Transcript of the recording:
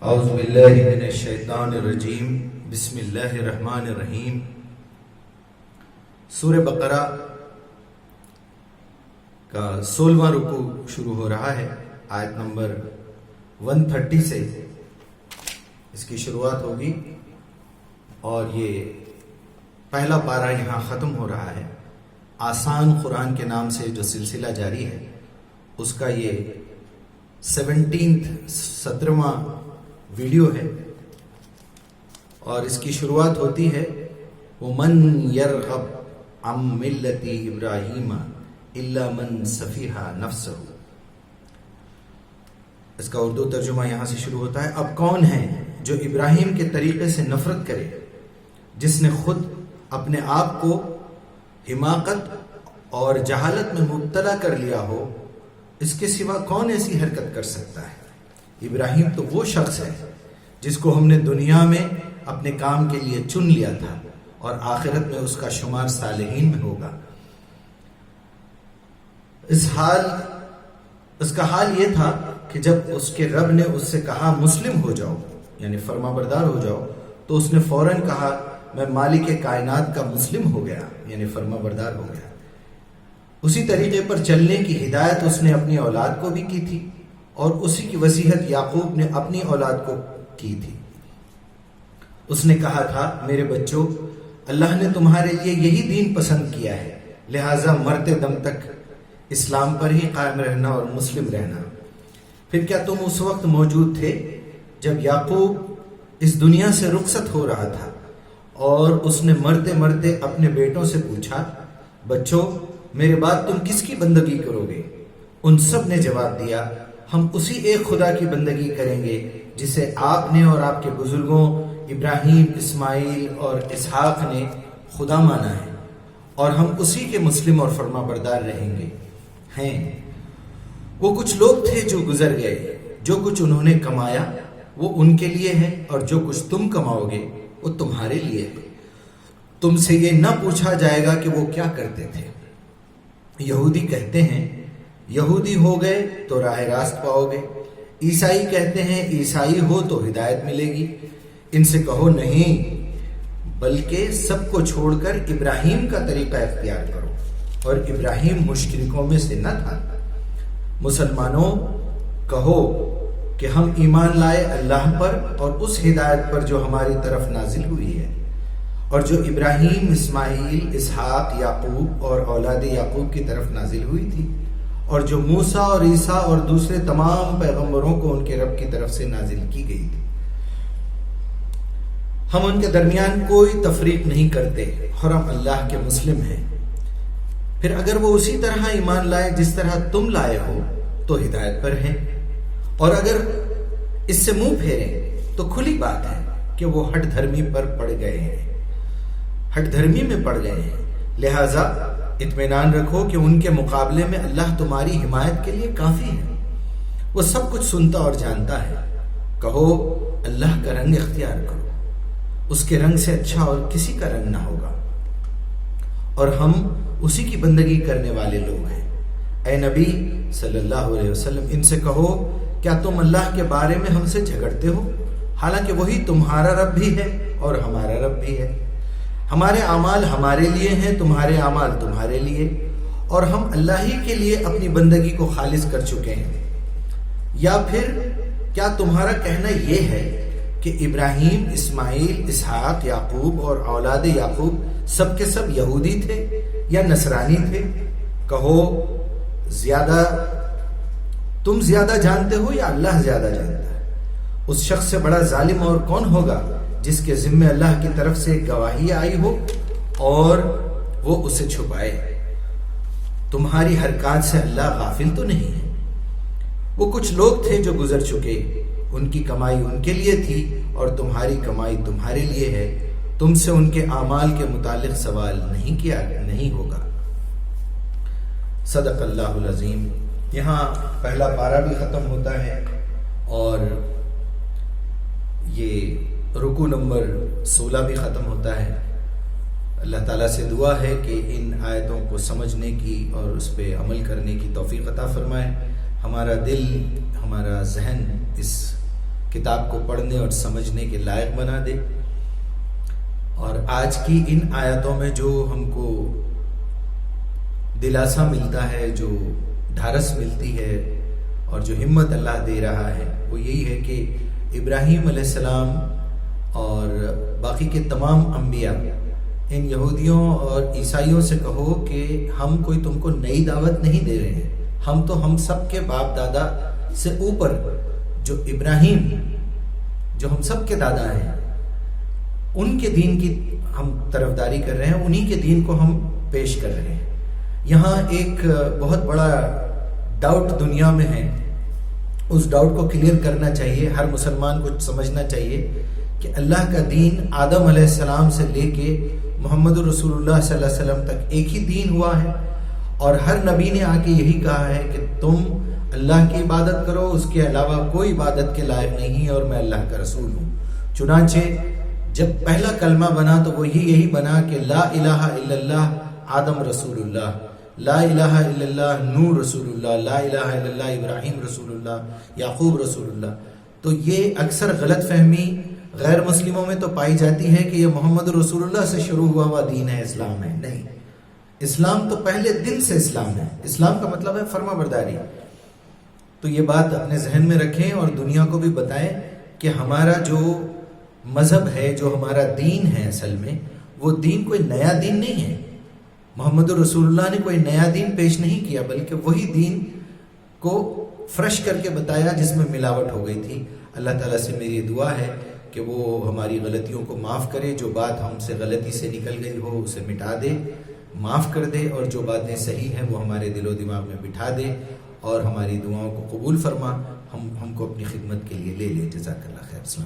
اعوذ باللہ من الشیطان الرجیم بسم اللہ الرحمن الرحیم۔ سورہ بقرہ کا 16واں رکوع شروع ہو رہا ہے۔ آیت نمبر 130 سے اس کی شروعات ہوگی اور یہ پہلا پارہ یہاں ختم ہو رہا ہے۔ آسان قرآن کے نام سے جو سلسلہ جاری ہے اس کا یہ 17واں ویڈیو ہے اور اس کی شروعات ہوتی ہے وَمَن يَرْغَبْ عَن مِلَّةِ إِبْرَاهِيمَ إِلَّا مَن سَفِهَ نَفْسَهُ۔ اس کا اردو ترجمہ یہاں سے شروع ہوتا ہے، اب کون ہے جو ابراہیم کے طریقے سے نفرت کرے جس نے خود اپنے آپ کو حماقت اور جہالت میں مبتلا کر لیا ہو، اس کے سوا کون ایسی حرکت کر سکتا ہے؟ ابراہیم تو وہ شخص ہے جس کو ہم نے دنیا میں اپنے کام کے لیے چن لیا تھا اور آخرت میں اس کا شمار صالحین میں ہوگا۔ اس کا حال یہ تھا کہ جب اس کے رب نے اس سے کہا مسلم ہو جاؤ، یعنی فرما بردار ہو جاؤ، تو اس نے فوراً کہا میں مالک کائنات کا مسلم ہو گیا، یعنی فرما بردار ہو گیا۔ اسی طریقے پر چلنے کی ہدایت اس نے اپنی اولاد کو بھی کی تھی اور اسی کی وصیت یعقوب نے اپنی اولاد کو کی تھی۔ اس نے کہا تھا میرے بچوں، اللہ نے تمہارے لیے یہی دین پسند کیا ہے، لہٰذا مرتے دم تک اسلام پر ہی قائم رہنا اور مسلم رہنا۔ پھر کیا تم اس وقت موجود تھے جب یعقوب اس دنیا سے رخصت ہو رہا تھا اور اس نے مرتے مرتے اپنے بیٹوں سے پوچھا بچوں میرے بعد تم کس کی بندگی کرو گے؟ ان سب نے جواب دیا ہم اسی ایک خدا کی بندگی کریں گے جسے آپ نے اور آپ کے بزرگوں ابراہیم، اسماعیل اور اسحاق نے خدا مانا ہے، اور ہم اسی کے مسلم اور فرما بردار رہیں گے۔ وہ کچھ لوگ تھے جو گزر گئے، جو کچھ انہوں نے کمایا وہ ان کے لیے ہے اور جو کچھ تم کماؤ گے وہ تمہارے لیے ہے۔ تم سے یہ نہ پوچھا جائے گا کہ وہ کیا کرتے تھے۔ یہودی کہتے ہیں یہودی ہو گئے تو راہ راست پاؤ گے، عیسائی کہتے ہیں عیسائی ہو تو ہدایت ملے گی۔ ان سے کہو نہیں، بلکہ سب کو چھوڑ کر ابراہیم کا طریقہ اختیار کرو، اور ابراہیم مشرکوں میں سے نہ تھا۔ مسلمانوں کہو کہ ہم ایمان لائے اللہ پر اور اس ہدایت پر جو ہماری طرف نازل ہوئی ہے اور جو ابراہیم، اسماعیل، اسحاق، یعقوب اور اولاد یعقوب کی طرف نازل ہوئی تھی، اور جو موسیٰ اور عیسیٰ اور دوسرے تمام پیغمبروں کو ان کے رب کی طرف سے نازل کی گئی تھی۔ ہم ان کے درمیان کوئی تفریق نہیں کرتے اور ہم اللہ کے مسلم ہیں۔ پھر اگر وہ اسی طرح ایمان لائے جس طرح تم لائے ہو تو ہدایت پر ہیں، اور اگر اس سے منہ پھیریں تو کھلی بات ہے کہ وہ ہٹ دھرمی پر پڑ گئے ہیں، ہٹ دھرمی میں پڑ گئے ہیں۔ لہٰذا اطمینان رکھو کہ ان کے مقابلے میں اللہ تمہاری حمایت کے لیے کافی ہے، وہ سب کچھ سنتا اور جانتا ہے۔ کہو اللہ کا رنگ اختیار کرو، اس کے رنگ سے اچھا اور کسی کا رنگ نہ ہوگا، اور ہم اسی کی بندگی کرنے والے لوگ ہیں۔ اے نبی صلی اللہ علیہ وسلم ان سے کہو کیا تم اللہ کے بارے میں ہم سے جھگڑتے ہو، حالانکہ وہی تمہارا رب بھی ہے اور ہمارا رب بھی ہے۔ ہمارے اعمال ہمارے لیے ہیں، تمہارے اعمال تمہارے لیے، اور ہم اللہ ہی کے لیے اپنی بندگی کو خالص کر چکے ہیں۔ یا پھر کیا تمہارا کہنا یہ ہے کہ ابراہیم، اسماعیل، اسحاق، یعقوب اور اولاد یعقوب سب کے سب یہودی تھے یا نصرانی تھے؟ کہو تم زیادہ جانتے ہو یا اللہ زیادہ جانتا ہے؟ اس شخص سے بڑا ظالم اور کون ہوگا جس کے ذمے اللہ کی طرف سے گواہی آئی ہو اور وہ اسے چھپائے۔ تمہاری حرکات سے اللہ غافل تو نہیں ہے۔ وہ کچھ لوگ تھے جو گزر چکے، ان کی کمائی ان کے لیے تھی اور تمہاری کمائی تمہارے لیے ہے، تم سے ان کے اعمال کے متعلق سوال نہیں ہوگا۔ صدق اللہ العظیم۔ یہاں پہلا پارہ بھی ختم ہوتا ہے اور یہ رکوع نمبر 16 بھی ختم ہوتا ہے۔ اللہ تعالیٰ سے دعا ہے کہ ان آیتوں کو سمجھنے کی اور اس پہ عمل کرنے کی توفیق عطا فرمائے۔ ہمارا دل، ہمارا ذہن اس کتاب کو پڑھنے اور سمجھنے کے لائق بنا دے، اور آج کی ان آیاتوں میں جو ہم کو دلاسا ملتا ہے، جو ڈھارس ملتی ہے اور جو ہمت اللہ دے رہا ہے، وہ یہی ہے کہ ابراہیم علیہ السلام اور باقی کے تمام انبیاء، ان یہودیوں اور عیسائیوں سے کہو کہ ہم کوئی تم کو نئی دعوت نہیں دے رہے ہیں، ہم سب کے باپ دادا سے اوپر جو ابراہیم، جو ہم سب کے دادا ہیں، ان کے دین کی ہم طرفداری کر رہے ہیں، انہی کے دین کو ہم پیش کر رہے ہیں۔ یہاں ایک بہت بڑا ڈاؤٹ دنیا میں ہے، اس ڈاؤٹ کو کلیئر کرنا چاہیے، ہر مسلمان کو سمجھنا چاہیے کہ اللہ کا دین آدم علیہ السلام سے لے کے محمد رسول اللہ صلی اللہ علیہ وسلم تک ایک ہی دین ہوا ہے، اور ہر نبی نے آ کے یہی کہا ہے کہ تم اللہ کی عبادت کرو، اس کے علاوہ کوئی عبادت کے لائق نہیں، اور میں اللہ کا رسول ہوں۔ چنانچہ جب پہلا کلمہ بنا تو وہ یہی بنا کہ لا الہ الا اللہ آدم رسول اللہ، لا الہ الا اللہ نوح رسول اللہ، لا الہ الا اللہ ابراہیم رسول اللہ، یعقوب رسول اللہ۔ تو یہ اکثر غلط فہمی غیر مسلموں میں تو پائی جاتی ہے کہ یہ محمد رسول اللہ سے شروع ہوا دین ہے، اسلام ہے۔ نہیں، اسلام تو پہلے دن سے اسلام ہے۔ اسلام کا مطلب ہے فرما برداری۔ تو یہ بات اپنے ذہن میں رکھیں اور دنیا کو بھی بتائیں کہ ہمارا جو مذہب ہے، جو ہمارا دین ہے، اصل میں وہ دین کوئی نیا دین نہیں ہے۔ محمد رسول اللہ نے کوئی نیا دین پیش نہیں کیا، بلکہ وہی دین کو فرش کر کے بتایا جس میں ملاوٹ ہو گئی تھی۔ اللہ تعالیٰ سے میری دعا ہے کہ وہ ہماری غلطیوں کو معاف کرے، جو بات ہم سے غلطی سے نکل گئی ہو اسے مٹا دے، معاف کر دے، اور جو باتیں صحیح ہیں وہ ہمارے دل و دماغ میں بٹھا دے، اور ہماری دعاؤں کو قبول فرما، ہم کو اپنی خدمت کے لیے لے لے۔ جزاک اللہ خیر۔ السلام۔